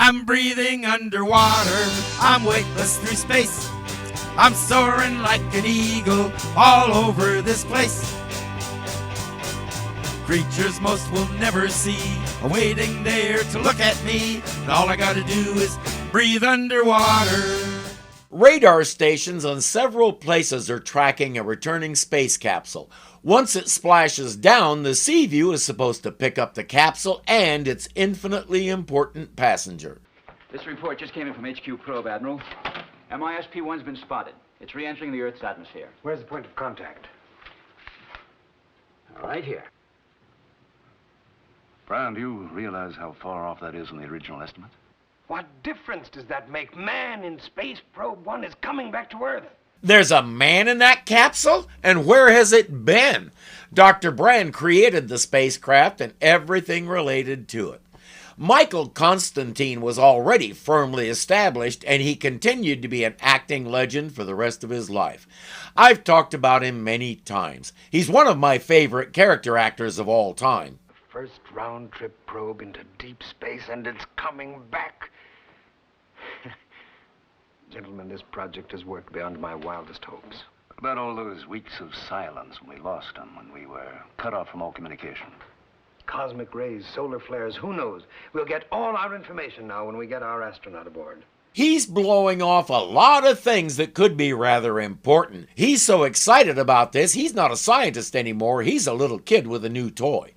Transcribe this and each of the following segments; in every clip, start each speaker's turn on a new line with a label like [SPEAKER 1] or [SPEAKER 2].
[SPEAKER 1] I'm breathing underwater, I'm weightless through space. I'm soaring like an eagle all over this place. Creatures most will never see are waiting there to look at me, and all I gotta do is breathe underwater.
[SPEAKER 2] Radar stations on several places are tracking a returning space capsule. Once it splashes down, the Seaview is supposed to pick up the capsule and its infinitely important passenger.
[SPEAKER 3] This report just came in from HQ Probe, Admiral. MISP-1's been spotted. It's re-entering the Earth's atmosphere.
[SPEAKER 4] Where's the point of contact?
[SPEAKER 3] Right here.
[SPEAKER 5] Brian, do you realize how far off that is from the original estimate?
[SPEAKER 4] What difference does that make? Man in Space Probe 1 is coming back to Earth.
[SPEAKER 2] There's a man in that capsule? And where has it been? Dr. Brand created the spacecraft and everything related to it. Michael Constantine was already firmly established, and he continued to be an acting legend for the rest of his life. I've talked about him many times. He's one of my favorite character actors of all time.
[SPEAKER 4] First round-trip probe into deep space, and it's coming back. Gentlemen, this project has worked beyond my wildest hopes.
[SPEAKER 5] What about all those weeks of silence when we lost him, when we were cut off from all communication?
[SPEAKER 4] Cosmic rays, solar flares, who knows? We'll get all our information now when we get our astronaut aboard.
[SPEAKER 2] He's blowing off a lot of things that could be rather important. He's so excited about this, he's not a scientist anymore. He's a little kid with a new toy.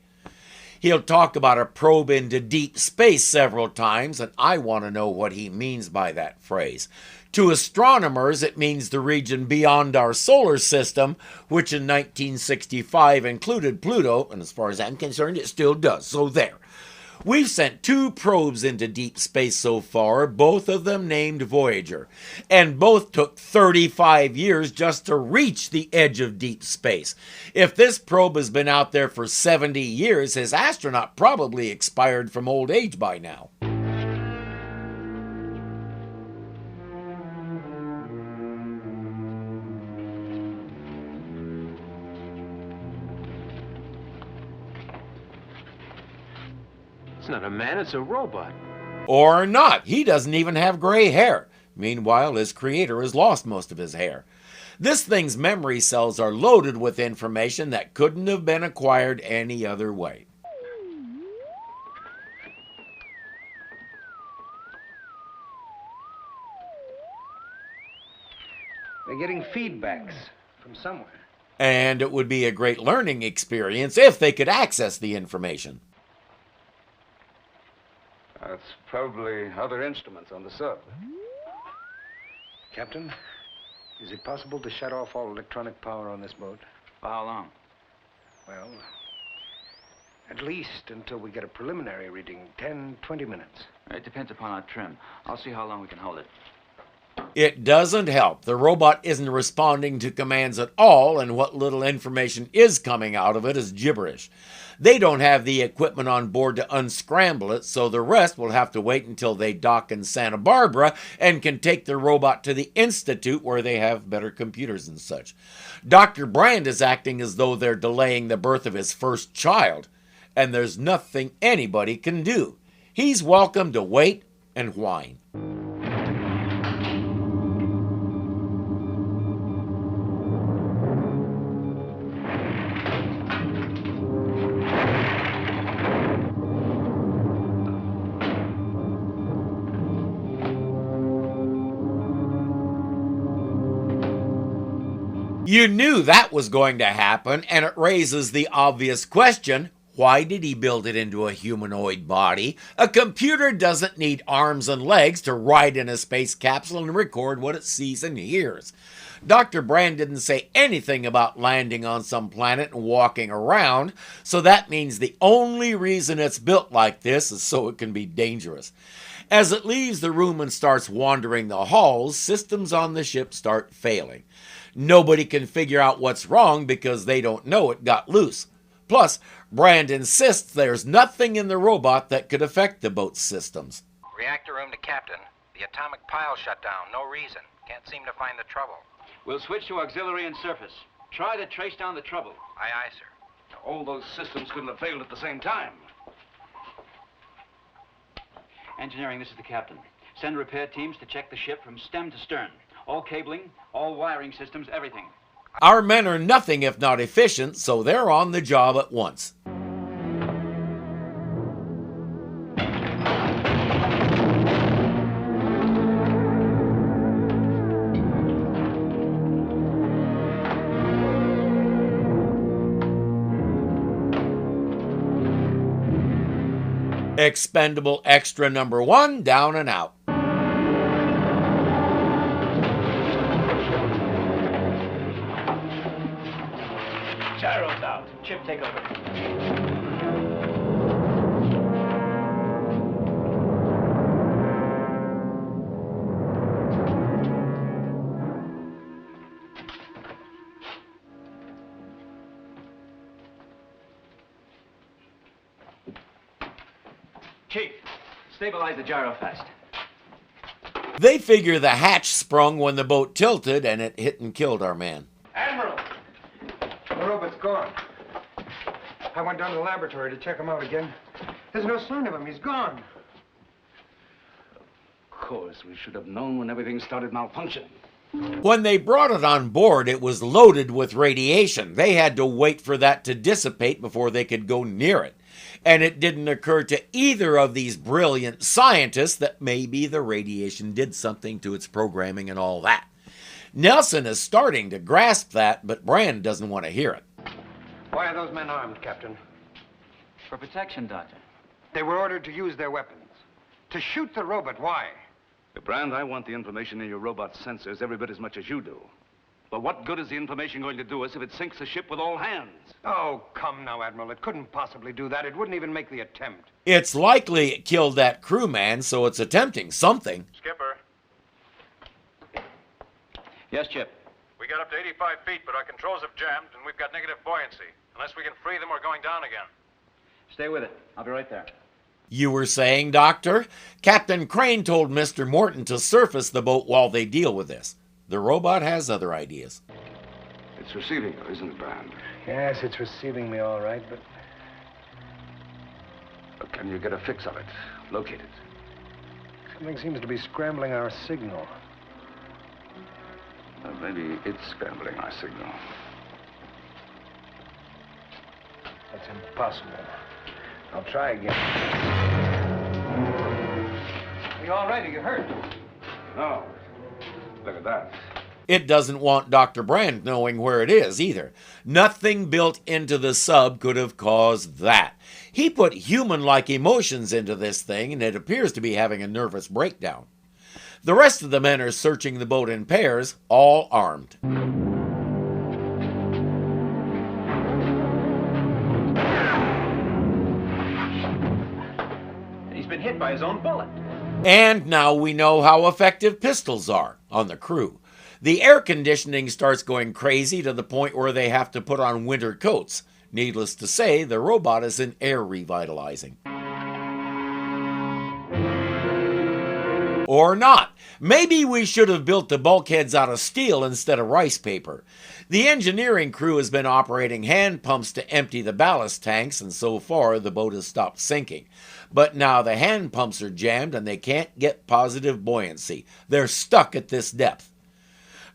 [SPEAKER 2] He'll talk about a probe into deep space several times, and I want to know what he means by that phrase. To astronomers, it means the region beyond our solar system, which in 1965 included Pluto, and as far as I'm concerned, it still does, so there. We've sent 2 probes into deep space so far, both of them named Voyager, and both took 35 years just to reach the edge of deep space. If this probe has been out there for 70 years, his astronaut probably expired from old age by now.
[SPEAKER 6] It's not a man, it's a robot.
[SPEAKER 2] Or not. He doesn't even have gray hair. Meanwhile, his creator has lost most of his hair. This thing's memory cells are loaded with information that couldn't have been acquired any other way.
[SPEAKER 4] They're getting feedbacks from somewhere.
[SPEAKER 2] And it would be a great learning experience if they could access the information.
[SPEAKER 5] That's probably other instruments on the sub.
[SPEAKER 4] Captain, is it possible to shut off all electronic power on this boat?
[SPEAKER 3] For how long?
[SPEAKER 4] Well, at least until we get a preliminary reading, 10, 20 minutes.
[SPEAKER 3] It depends upon our trim. I'll see how long we can hold it.
[SPEAKER 2] It doesn't help. The robot isn't responding to commands at all, and what little information is coming out of it is gibberish. They don't have the equipment on board to unscramble it, so the rest will have to wait until they dock in Santa Barbara and can take the robot to the Institute where they have better computers and such. Dr. Brand is acting as though they're delaying the birth of his first child, and there's nothing anybody can do. He's welcome to wait and whine. You knew that was going to happen, and it raises the obvious question, why did he build it into a humanoid body? A computer doesn't need arms and legs to ride in a space capsule and record what it sees and hears. Dr. Brand didn't say anything about landing on some planet and walking around, so that means the only reason it's built like this is so it can be dangerous. As it leaves the room and starts wandering the halls, systems on the ship start failing. Nobody can figure out what's wrong because they don't know it got loose. Plus, Brand insists there's nothing in the robot that could affect the boat's systems.
[SPEAKER 7] Reactor room to Captain. The atomic pile shut down. No reason. Can't seem to find the trouble.
[SPEAKER 3] We'll switch to auxiliary and surface. Try to trace down the trouble.
[SPEAKER 7] Aye, aye, sir.
[SPEAKER 5] All those systems couldn't have failed at the same time.
[SPEAKER 3] Engineering, this is the captain. Send repair teams to check the ship from stem to stern. All cabling, all wiring systems, everything.
[SPEAKER 2] Our men are nothing if not efficient, so they're on the job at once. Expendable extra number 1 down and out.
[SPEAKER 6] Gyro's out. Chip, take over.
[SPEAKER 3] Chief, stabilize the gyro fast.
[SPEAKER 2] They figure the hatch sprung when the boat tilted and it hit and killed our man.
[SPEAKER 4] Admiral! The robot's gone. I went down to the laboratory to check him out again. There's no sign of him. He's gone.
[SPEAKER 5] Of course, we should have known when everything started malfunctioning.
[SPEAKER 2] When they brought it on board, it was loaded with radiation. They had to wait for that to dissipate before they could go near it. And it didn't occur to either of these brilliant scientists that maybe the radiation did something to its programming and all that. Nelson is starting to grasp that, but Brand doesn't want to hear it.
[SPEAKER 4] Why are those men armed, Captain?
[SPEAKER 3] For protection, Doctor.
[SPEAKER 4] They were ordered to use their weapons. To shoot the robot, why?
[SPEAKER 5] Brand, I want the information in your robot sensors every bit as much as you do. But what good is the information going to do us if it sinks the ship with all hands?
[SPEAKER 4] Oh, come now, Admiral. It couldn't possibly do that. It wouldn't even make the attempt.
[SPEAKER 2] It's likely it killed that crewman, so it's attempting something.
[SPEAKER 7] Skipper,
[SPEAKER 3] Yes, Chip.
[SPEAKER 7] we got up to 85 feet, but our controls have jammed, and we've got negative buoyancy. Unless we can free them, we're going down again.
[SPEAKER 3] Stay with it. I'll be right there.
[SPEAKER 2] You were saying, Doctor? Captain Crane told Mr. Morton to surface the boat while they deal with this. The robot has other ideas.
[SPEAKER 5] It's receiving you, isn't it, Brand?
[SPEAKER 4] Yes, it's receiving me all right, but
[SPEAKER 5] But can you get a fix of it? Locate it.
[SPEAKER 4] something seems to be scrambling our signal.
[SPEAKER 5] Maybe it's scrambling our signal.
[SPEAKER 4] That's impossible. I'll try again. Are you all right? Are you hurt?
[SPEAKER 5] No. Look at that.
[SPEAKER 2] It doesn't want Dr. Brand knowing where it is either. Nothing built into the sub could have caused that. He put human-like emotions into this thing, and it appears to be having a nervous breakdown. The rest of the men are searching the boat in pairs, all armed.
[SPEAKER 6] He's been hit by his own bullet.
[SPEAKER 2] And now we know how effective pistols are on the crew. The air conditioning starts going crazy to the point where they have to put on winter coats. Needless to say, the robot is in air revitalizing. Or not. Maybe we should have built the bulkheads out of steel instead of rice paper. The engineering crew has been operating hand pumps to empty the ballast tanks, and so far the boat has stopped sinking. But now the hand pumps are jammed and they can't get positive buoyancy. They're stuck at this depth.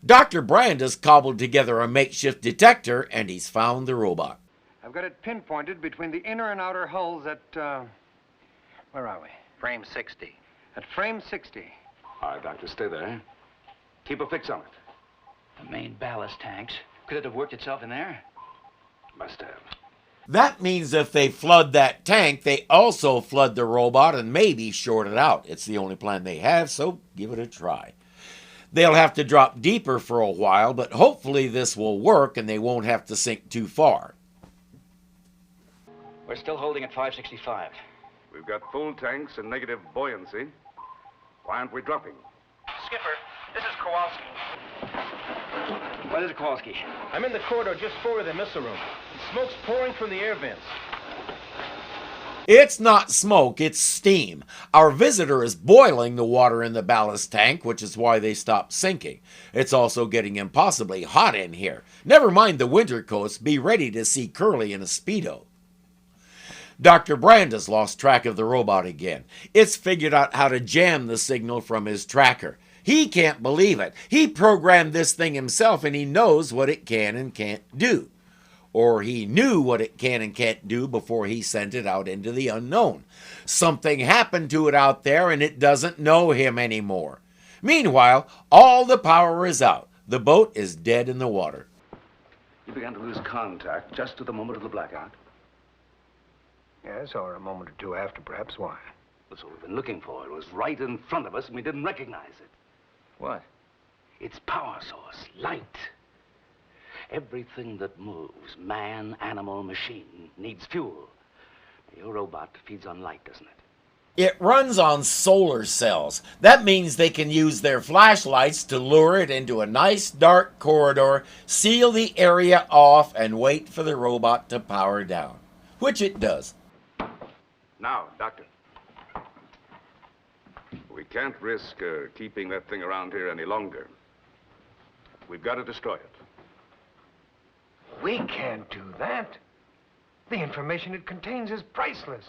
[SPEAKER 2] Dr. Brand has cobbled together a makeshift detector, and he's found the robot.
[SPEAKER 4] I've got it pinpointed between the inner and outer hulls at, where are we?
[SPEAKER 7] frame 60.
[SPEAKER 4] At frame 60.
[SPEAKER 5] All right, Doctor, stay there. Keep a fix on it.
[SPEAKER 3] The main ballast tanks. Could it have worked itself in there?
[SPEAKER 5] Must have.
[SPEAKER 2] That means if they flood that tank, they also flood the robot and maybe short it out. It's the only plan they have, so give it a try. They'll have to drop deeper for a while, but hopefully this will work and they won't have to sink too far.
[SPEAKER 3] We're still holding at 565.
[SPEAKER 5] We've got full tanks and negative buoyancy. Why aren't we dropping?
[SPEAKER 7] Skipper, this is Kowalski.
[SPEAKER 3] What is it, Kowalski?
[SPEAKER 6] I'm in the corridor just forward of the missile room. Smoke's pouring from the air vents.
[SPEAKER 2] It's not smoke, it's steam. Our visitor is boiling the water in the ballast tank, which is why they stopped sinking. It's also getting impossibly hot in here. Never mind the winter coats, be ready to see Curly in a Speedo. Dr. Brand has lost track of the robot again. It's figured out how to jam the signal from his tracker. He can't believe it. He programmed this thing himself and he knows what it can and can't do. Or he knew what it can and can't do before he sent it out into the unknown. Something happened to it out there and it doesn't know him anymore. Meanwhile, all the power is out. The boat is dead in the water.
[SPEAKER 5] You began to lose contact just at the moment of the blackout.
[SPEAKER 4] Yes, or a moment or two after, perhaps. Why?
[SPEAKER 5] That's what we've been looking for. It was right in front of us and we didn't recognize it.
[SPEAKER 6] What?
[SPEAKER 5] Its power source, light. Everything that moves, man, animal, machine, needs fuel. Your robot feeds on light, doesn't it?
[SPEAKER 2] It runs on solar cells. That means they can use their flashlights to lure it into a nice dark corridor, seal the area off, and wait for the robot to power down. Which it does.
[SPEAKER 5] Now, Doctor. We can't risk keeping that thing around here any longer. We've got to destroy it.
[SPEAKER 4] We can't do that. The information it contains is priceless.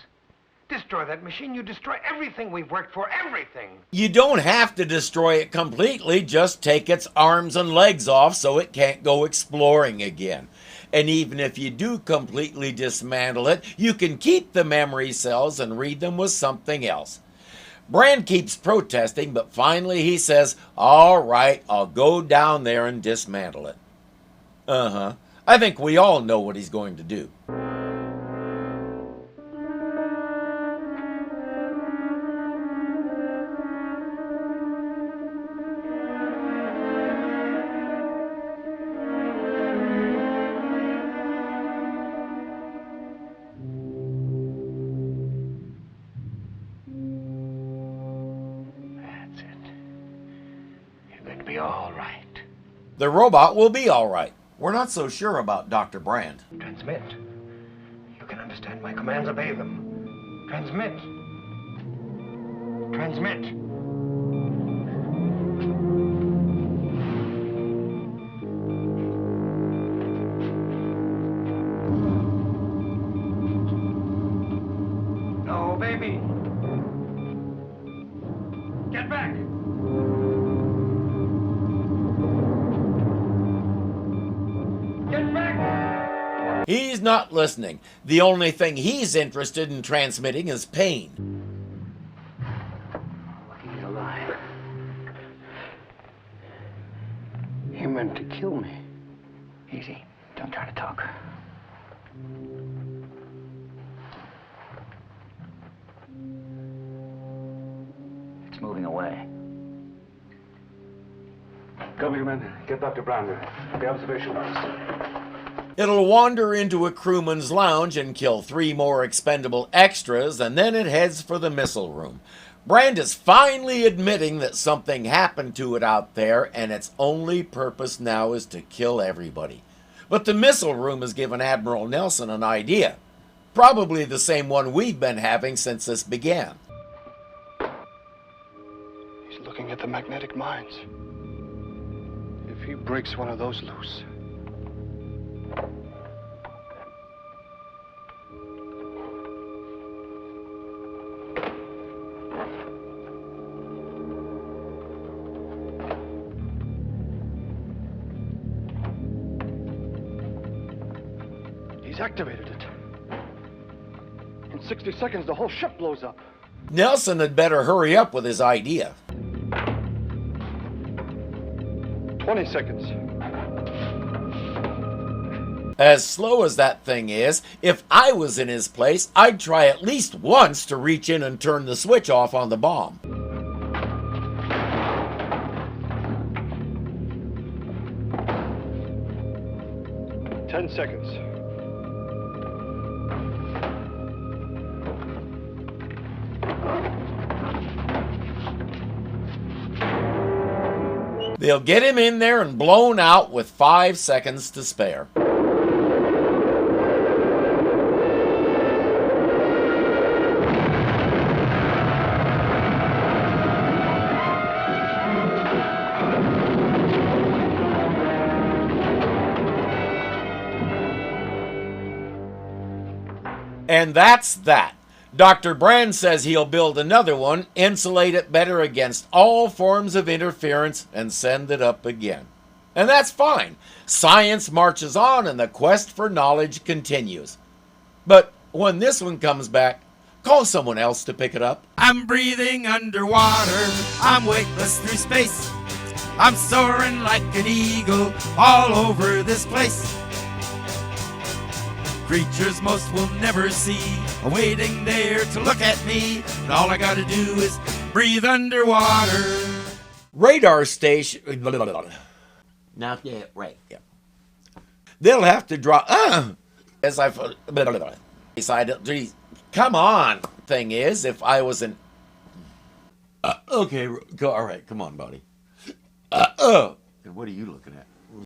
[SPEAKER 4] Destroy that machine, you destroy everything we've worked for, everything.
[SPEAKER 2] You don't have to destroy it completely, just take its arms and legs off so it can't go exploring again. And even if you do completely dismantle it, you can keep the memory cells and read them with something else. Brand keeps protesting, but finally he says, all right, I'll go down there and dismantle it. I think we all know what he's going to do. The robot will be all right. We're not so sure about Dr. Brand.
[SPEAKER 4] Transmit. You can understand my commands, obey them. Transmit. Transmit. No, baby. Get back.
[SPEAKER 2] He's not listening. The only thing he's interested in transmitting is pain.
[SPEAKER 4] He's alive. He meant to kill me. Easy. Don't try to talk.
[SPEAKER 3] It's moving away.
[SPEAKER 5] Come here, men. Get Dr. Brander. The observation post.
[SPEAKER 2] It'll wander into a crewman's lounge and kill 3 more expendable extras, and then it heads for the missile room. Brand is finally admitting that something happened to it out there, and its only purpose now is to kill everybody. But the missile room has given Admiral Nelson an idea. Probably the same one we've been having since this began.
[SPEAKER 8] He's looking at the magnetic mines. If he breaks one of those loose... He's activated it. In 60 seconds, the whole ship blows up.
[SPEAKER 2] Nelson had better hurry up with his idea.
[SPEAKER 8] 20 seconds.
[SPEAKER 2] As slow as that thing is, if I was in his place, I'd try at least once to reach in and turn the switch off on the bomb.
[SPEAKER 8] 10 seconds.
[SPEAKER 2] They'll get him in there and blown out with 5 seconds to spare. And that's that. Dr. Brand says he'll build another one, insulate it better against all forms of interference, and send it up again. And that's fine. Science marches on and the quest for knowledge continues. But when this one comes back, call someone else to pick it up.
[SPEAKER 1] I'm breathing underwater, I'm weightless through space. I'm soaring like an eagle all over this place. Creatures most will never see are waiting there to look at me, and all I gotta do is breathe underwater.
[SPEAKER 2] Radar station... Now, yeah, right, yeah. They'll have to draw... as I... Come on! Thing is, if I was an... okay, all right, come on, buddy. And what are you looking at?